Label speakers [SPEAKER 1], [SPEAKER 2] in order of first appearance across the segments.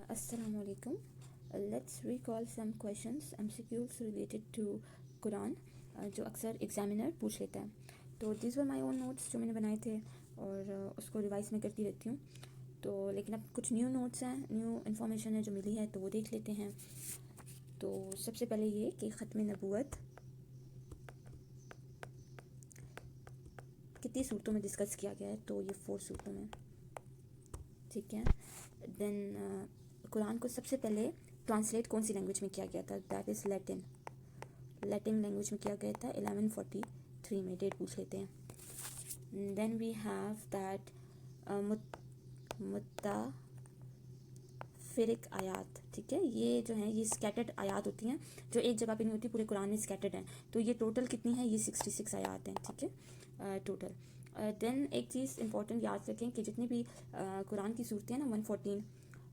[SPEAKER 1] Assalamu alaikum. Let's recall some questions MCQs related to Quran जो अक्सर examiner पूछ लेता है. तो this were my own notes जो मैंने बनाए थे और उसको रिवाइज में करती रहती हूँ. तो लेकिन अब कुछ न्यू नोट्स हैं, न्यू इन्फॉर्मेशन है जो मिली है, तो वो देख लेते हैं. तो सबसे पहले ये कि ख़त्म नबूवत कितनी सूरतों में डिस्कस किया गया है. तो ये 4 सूरतों में, ठीक है. देन कुरान को सबसे पहले ट्रांसलेट कौन सी लैंग्वेज में किया गया था? That is Latin. Latin language में किया गया था 1143 में. डेट पूछ लेते हैं. देन वी हैव दैट मुत्ताफिरिक आयात, ठीक है. ये जो है ये स्कैटर्ड आयात होती हैं जो एक जगह पे नहीं होती, पूरे कुरान में स्कैटर्ड हैं. तो ये टोटल कितनी है? ये 66 आयात हैं, ठीक है, टोटल. देन एक चीज़ इंपॉर्टेंट याद रखें कि जितनी भी कुरान की सूरतें हैं ना 114,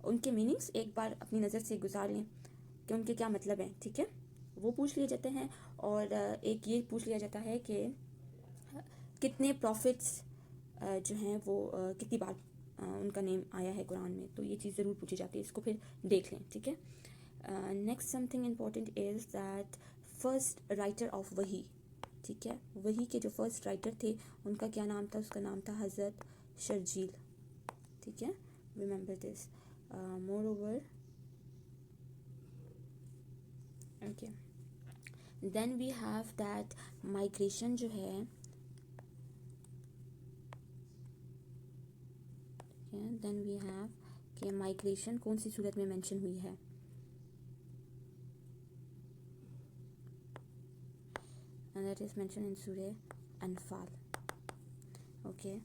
[SPEAKER 1] उनके मीनिंग्स एक बार अपनी नज़र से गुजार लें कि उनके क्या मतलब हैं, ठीक है. वो पूछ लिए जाते हैं. और एक ये पूछ लिया जाता है कि कितने प्रॉफिट्स जो हैं वो कितनी बार उनका नेम आया है कुरान में. तो ये चीज़ ज़रूर पूछी जाती है, इसको फिर देख लें, ठीक है. Next something important is that first writer of वही, ठीक है. वही के जो फर्स्ट राइटर थे उनका क्या नाम था? उसका नाम था हज़रत शर्जील, ठीक है. Remember this. Moreover, okay. Then we have that migration जो है, देन वी हैव कि माइग्रेशन कौन सी सूरत में मेंशन हुई है. And that is mention in सूरह अनफाल, okay.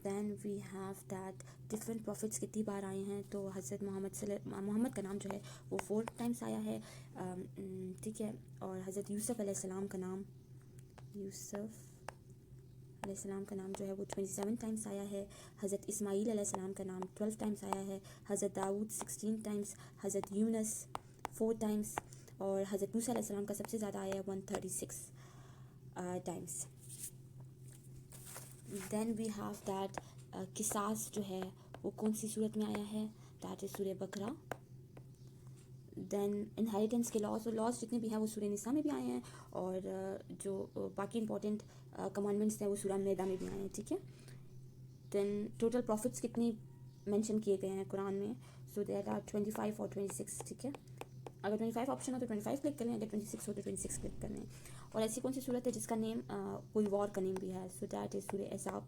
[SPEAKER 1] Then we have that different prophets कितनी बार आए हैं. तो हज़रत मोहम्मद का नाम जो है वो 4 टाइम्स आया है, ठीक है. और हज़रत यूसुफ़ अलैहिस्सलाम का नाम, यूसुफ़ अलैहिस्सलाम का नाम जो है वो 27 टाइम्स आया है. हज़रत इस्माईल अलैहिस्सलाम का नाम 12 टाइम्स आया है. हज़रत दाऊद 16 टाइम्स. हज़रत यूनस 4 टाइम्स. और हज़रत मूसा अलैहिस्सलाम का सबसे ज़्यादा आया है 136 times. Then we have that किसास जो है वो कौन सी सूरत में आया है? दैट इज़ सूरह बकरा. देन इनहेरिटेंस के लॉज, और लॉज जितने भी हैं वो सूरह निसा में भी आए हैं. और जो बाकी इंपॉर्टेंट कमांडमेंट्स हैं वो सूरह मैदा में भी आए हैं, ठीक है. देन टोटल प्रॉफिट्स कितने मेंशन किए गए हैं कुरान में? सो देयर आर 25 और 26, ठीक है. अगर 25 ऑप्शन हो तो 25 क्लिक कर लें, अगर 26 हो तो 26 क्लिक कर लें. और ऐसी कौन सी सूरत है जिसका नेम कोई वॉर का नेम भी है? सो दैट इज़ सूरह अहज़ाब.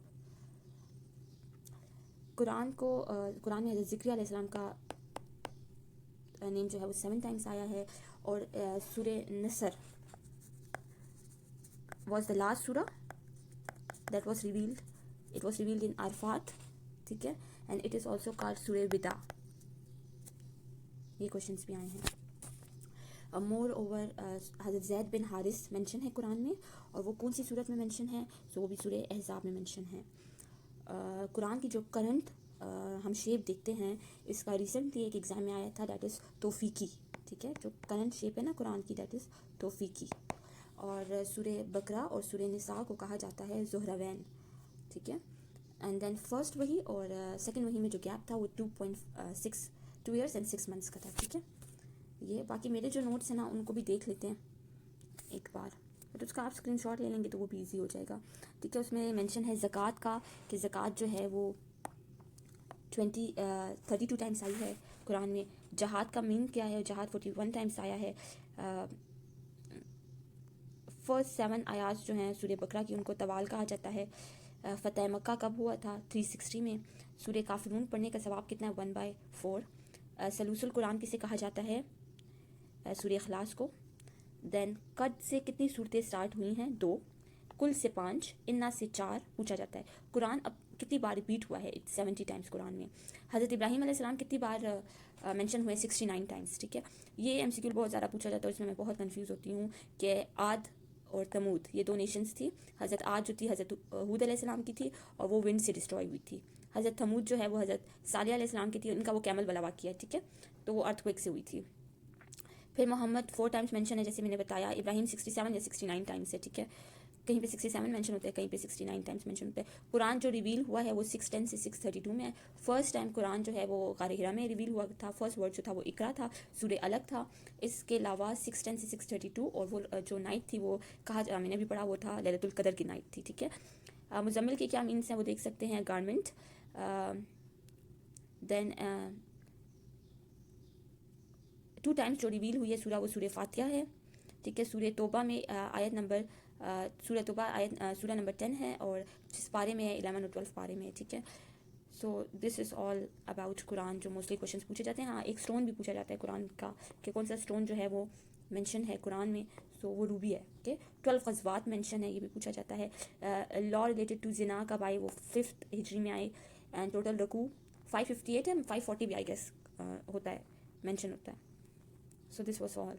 [SPEAKER 1] कुरान में हज़रत ज़िक्रिया अलैहिस्सलाम का नेम जो है वो 7 टाइम्स आया है. और सूरह नसर was the last surah that was revealed. It was revealed in Arfat, ठीक है. and it is also called surah विदा. ये क्वेश्चंस भी आए हैं. मोर ओवर हज़रत ज़ैद बिन हारिस मेंशन है कुरान में, और वो कौन सी सूरत में मेंशन है? सो वो भी सूरह अहज़ाब में मेंशन है. कुरान की जो करंट हम शेप देखते हैं, इसका रिसेंटली एक एग्ज़ाम में आया था, दैट इज़ तौफीकी, ठीक है. जो करंट शेप है ना कुरान की, दैट इज़ तौफीकी. और सूरह बकरा और सूरह निसा को कहा जाता है ज़ुहरावैन, ठीक है. एंड देन फर्स्ट वही और सेकंड वही में जो गैप था वो 2 ईयर्स एंड 6 मंथ्स का था, ठीक है. ये बाकी मेरे जो नोट्स हैं ना उनको भी देख लेते हैं एक बार, बट उसका आप स्क्रीनशॉट ले लेंगे तो वो भी ईजी हो जाएगा, ठीक है. उसमें मेंशन है ज़कात का, कि ज़कात जो है वो 32 टाइम्स आई है कुरान में. जहाद का मीन क्या है? जहाद 41 टाइम्स आया है. फर्स्ट 7 आयात जो हैं सूरह बकरा की उनको तवाल कहा जाता है. फ़तह मक्का कब हुआ था? 360 में. सूरह काफिरून पढ़ने का सवाब कितना है? 1/4. सलूसुल कुरान किसे कहा जाता है? सूरह इखलास को. देन कद से कितनी सूरतें स्टार्ट हुई हैं? 2. कुल से 5. इन्ना से 4 पूछा जाता है. कुरान अब कितनी बार रिपीट हुआ है? 70 टाइम्स कुरान में. हज़रत इब्राहीम अलैहिस्सलाम कितनी बार मेंशन हुए? 69 टाइम्स, ठीक है. ये एमसीक्यू बहुत ज़्यादा पूछा जाता है, इसमें मैं बहुत कंफ्यूज होती हूँ कि आद और तमूद ये 2 नेशंस थी. हज़रत आद जो थी हज़रत हूद अलैहिस्सलाम की थी, और वो विंड से डिस्ट्रॉय हुई थी. हज़रत तमूद जो है वो हज़रत सालिह अलैहिस्सलाम की थी, उनका वो कैमल वाला वाक़या है, ठीक है. तो वो अर्थक्वेक से हुई थी. फिर मोहम्मद 4 टाइम्स मेंशन है, जैसे मैंने बताया. इब्राहिम 67 या 69 टाइम्स है, ठीक है. کہیں پہ 67 مینشن ہوتا ہے, کہیں پہ 69 ٹائمس مینشن ہوتا ہے. قرآن جو ریویل ہوا ہے وہ 610 سے 632 میں ہے. فرسٹ ٹائم قرآن جو ہے وہ غار ہرا میں ریویل ہوا تھا. فرسٹ ورڈ جو تھا وہ اقرا تھا, سورہ الگ تھا. اس کے علاوہ 610 سے 632, اور وہ جو نائٹ تھی وہ کہا میں نے بھی پڑھا وہ تھا لیلۃ القدر کی نائٹ تھی, ٹھیک ہے. مزمل کے کیا مینس ہیں وہ دیکھ سکتے ہیں, گارمنٹ. دین 2 ٹائمس جو ریویل ہوئی ہے سورہ وہ سورہ فاتحہ ہے, ٹھیک ہے. سورہ توبہ میں آیت نمبر سورہ توبہ سورہ نمبر 10 ہے, اور جس پارے میں ہے 11 اور 12 پارے میں ہے, ٹھیک ہے. سو دس از آل اباؤٹ قرآن, جو موسٹلی کوشچنس پوچھے جاتے ہیں. ہاں ایک اسٹون بھی پوچھا جاتا ہے قرآن کا کہ کون سا اسٹون جو ہے وہ مینشن ہے قرآن میں, سو وہ روبی ہے, اوکے. 12 غزوات مینشن ہے, یہ بھی پوچھا جاتا ہے. لا ریلیٹڈ ٹو زنا کب آئے, وہ 5th ہجری میں آئے. اینڈ ٹوٹل رکوع 558 ہے, 540 بھی آئی گیس ہوتا ہے, مینشن ہوتا ہے. سو دس واز آل.